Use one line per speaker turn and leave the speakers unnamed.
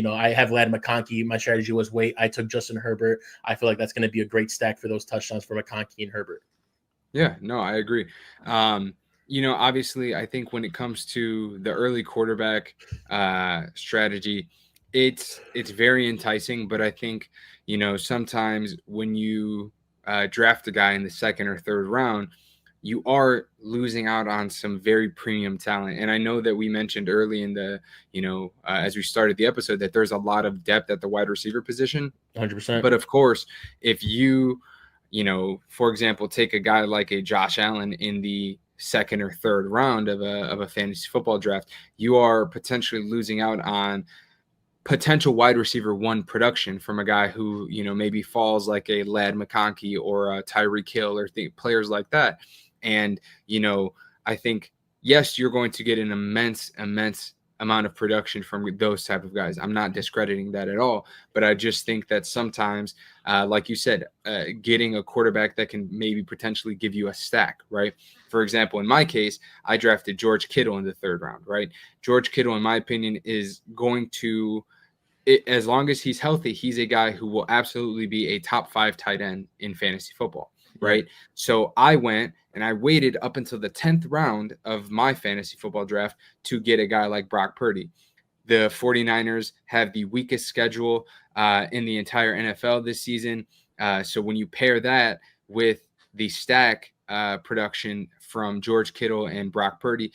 I have Ladd McConkey. My strategy was wait. I took Justin Herbert. I feel like that's going to be a great stack for those touchdowns for McConkey and Herbert.
Yeah, no, I agree. Obviously, I think when it comes to the early quarterback strategy, it's very enticing. But I think sometimes when you draft a guy in the second or third round, you are losing out on some very premium talent. And I know that we mentioned early in the as we started the episode that there's a lot of depth at the wide receiver position.
100%.
But of course, if for example, take a guy like a Josh Allen in the second or third round of a fantasy football draft, you are potentially losing out on potential wide receiver one production from a guy who, maybe falls like a Ladd McConkey or a Tyreek Hill or players like that. And, I think, yes, you're going to get an immense amount of production from those type of guys. I'm not discrediting that at all, but I just think that sometimes, like you said, getting a quarterback that can maybe potentially give you a stack, right? For example, in my case, I drafted George Kittle in the third round, right? George Kittle, in my opinion, is going to, as long as he's healthy, he's a guy who will absolutely be a top 5 tight end in fantasy football, right? So I went and I waited up until the 10th round of my fantasy football draft to get a guy like Brock Purdy. The 49ers have the weakest schedule in the entire NFL this season. So when you pair that with the stack production from George Kittle and Brock Purdy,